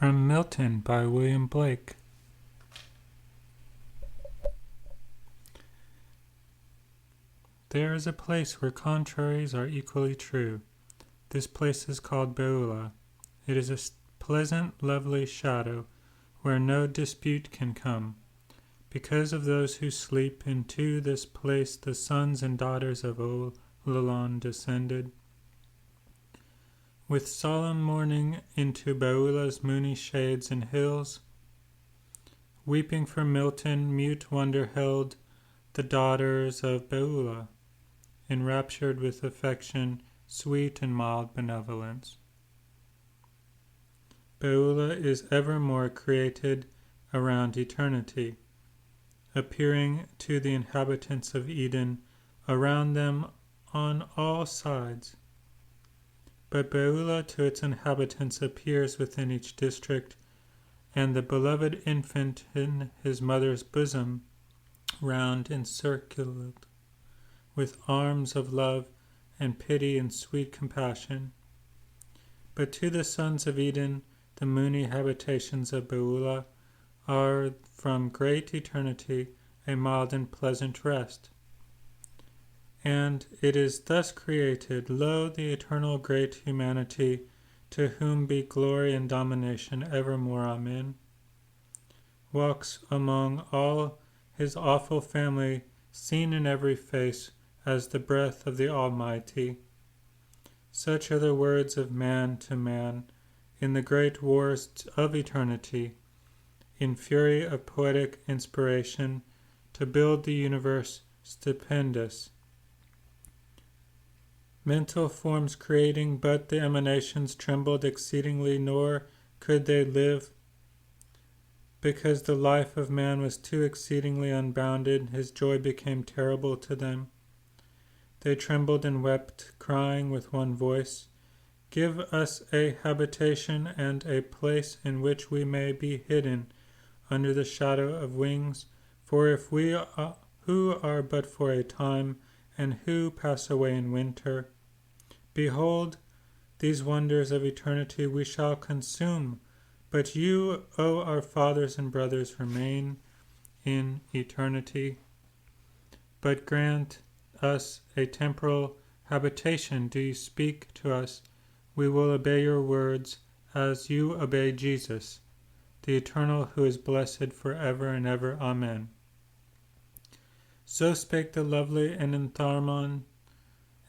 From Milton by William Blake. There is a place where contraries are equally true. This place is called Beulah. It is a pleasant, lovely shadow, where no dispute can come. Because of those who sleep, into this place the sons and daughters of Olalan descended. With solemn mourning into Beulah's moony shades and hills. Weeping for Milton, mute wonder held the daughters of Beulah, enraptured with affection, sweet and mild benevolence. Beulah is evermore created around eternity, appearing to the inhabitants of Eden around them on all sides. But Beulah to its inhabitants appears within each district, and the beloved infant in his mother's bosom, round encircled with arms of love and pity and sweet compassion. But to the sons of Eden, the moony habitations of Beulah are from great eternity a mild and pleasant rest. And it is thus created, lo, the eternal great humanity, to whom be glory and domination evermore, amen, walks among all his awful family, seen in every face as the breath of the Almighty. Such are the words of man to man, in the great wars of eternity, in fury of poetic inspiration, to build the universe stupendous. Mental forms creating, but the emanations trembled exceedingly, nor could they live, because the life of man was too exceedingly unbounded. His joy became terrible to them. They trembled and wept, crying with one voice, "Give us a habitation and a place in which we may be hidden under the shadow of wings. For if we who are but for a time, and who pass away in winter, behold, these wonders of eternity we shall consume. But you, O our fathers and brothers, remain in eternity. But grant us a temporal habitation. Do you speak to us? We will obey your words, as you obey Jesus, the eternal, who is blessed forever and ever. Amen." So spake the lovely Enantharmon,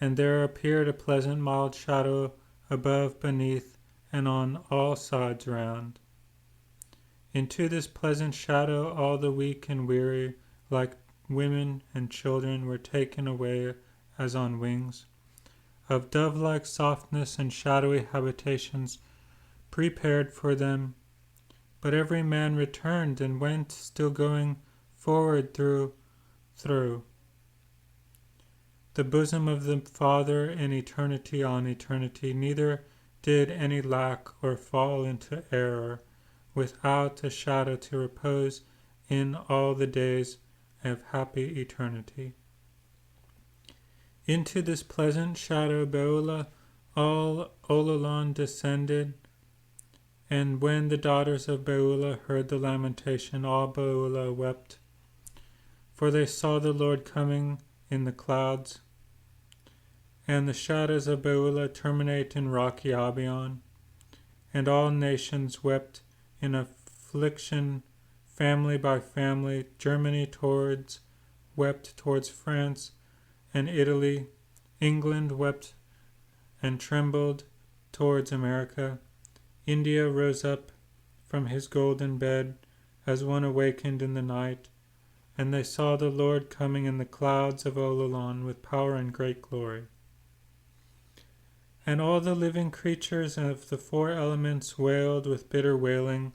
and there appeared a pleasant mild shadow above, beneath, and on all sides round. Into this pleasant shadow all the weak and weary, like women and children, were taken away as on wings, of dove-like softness, and shadowy habitations prepared for them. But every man returned and went, still going forward through the bosom of the Father in eternity on eternity. Neither did any lack or fall into error, without a shadow to repose in all the days of happy eternity. Into this pleasant shadow Beulah all Olalan descended, and when the daughters of Beulah heard the lamentation, all Beulah wept, for they saw the Lord coming in the clouds. And the shadows of Beulah terminate in rocky Albion, and all nations wept in affliction, family by family. Germany wept towards France and Italy. England wept and trembled towards America. India rose up from his golden bed as one awakened in the night, and they saw the Lord coming in the clouds of Olalan with power and great glory. And all the living creatures of the four elements wailed with bitter wailing.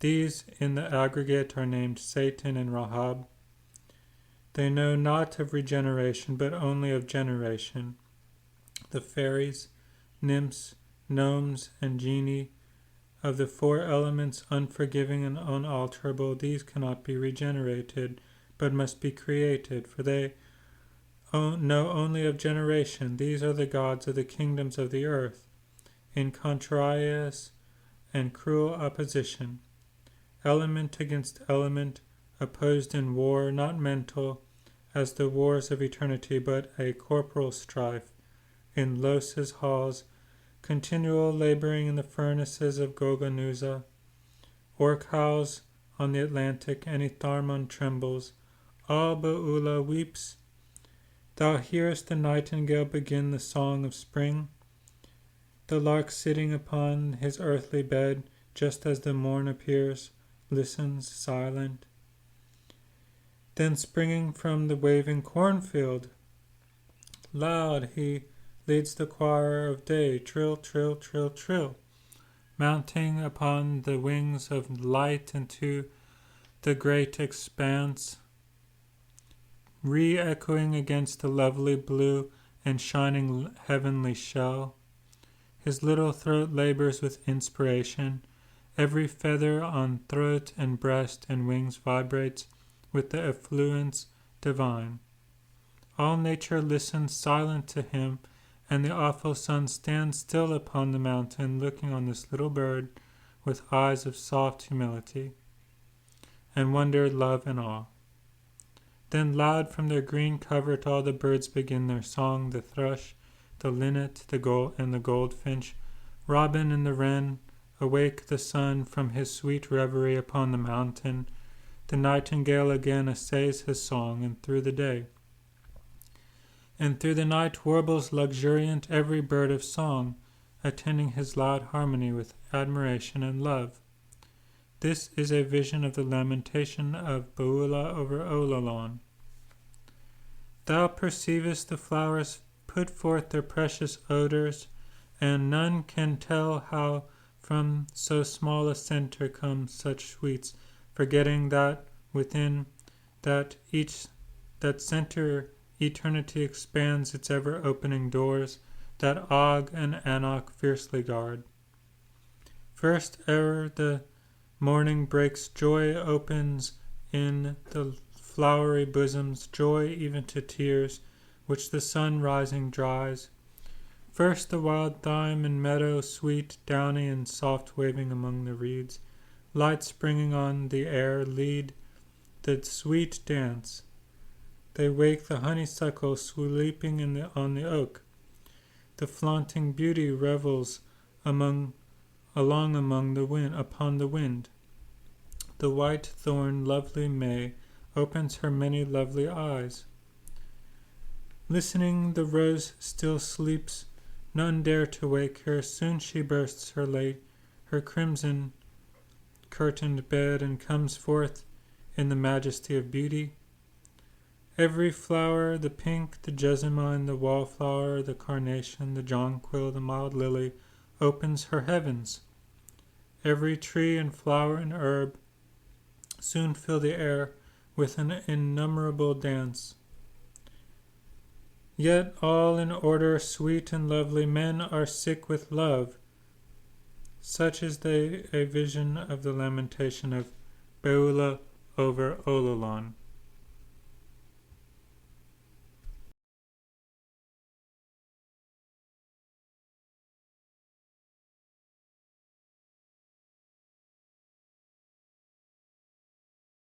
These in the aggregate are named Satan and Rahab. They know not of regeneration, but only of generation. The fairies, nymphs, gnomes, and genii of the four elements, unforgiving and unalterable, these cannot be regenerated, but must be created, for they know only of generation. These are the gods of the kingdoms of the earth. In contrarius and cruel opposition, element against element, opposed in war, not mental, as the wars of eternity, but a corporal strife, in Los's halls, continual laboring in the furnaces of Goganuza. Orc howls on the Atlantic, and Itharmon trembles. All Beulah weeps. Thou hearest the nightingale begin the song of spring, the lark sitting upon his earthly bed, just as the morn appears, listens silent. Then springing from the waving cornfield, loud he leads the choir of day, trill, trill, trill, trill, mounting upon the wings of light into the great expanse, re-echoing against the lovely blue and shining heavenly shell. His little throat labors with inspiration. Every feather on throat and breast and wings vibrates with the effluence divine. All nature listens silent to him, and the awful sun stands still upon the mountain, looking on this little bird with eyes of soft humility, and wonder, love, and awe. Then loud from their green covert all the birds begin their song, the thrush, the linnet, the goldfinch, robin and the wren, awake the sun from his sweet reverie upon the mountain. The nightingale again essays his song, and through the day and through the night warbles luxuriant every bird of song, attending his loud harmony with admiration and love. This is a vision of the lamentation of Beulah over Ollalon. Thou perceivest the flowers put forth their precious odors, and none can tell how from so small a centre come such sweets, forgetting that within that centre eternity expands its ever-opening doors, that Og and Anak fiercely guard. First ere the morning breaks, joy opens in the flowery bosoms, joy even to tears, which the sun rising dries. First the wild thyme and meadow, sweet, downy, and soft waving among the reeds, light springing on the air, lead the sweet dance. They wake the honeysuckle sleeping on the oak. The flaunting beauty revels upon the wind. The white thorn, lovely May, opens her many lovely eyes. Listening, the rose still sleeps. None dare to wake her. Soon she bursts her crimson curtained bed, and comes forth in the majesty of beauty. Every flower, the pink, the jessamine, the wallflower, the carnation, the jonquil, the mild lily, opens her heavens. Every tree and flower and herb soon fill the air with an innumerable dance. Yet all in order, sweet and lovely, men are sick with love. Such is a vision of the lamentation of Beulah over Ollalon.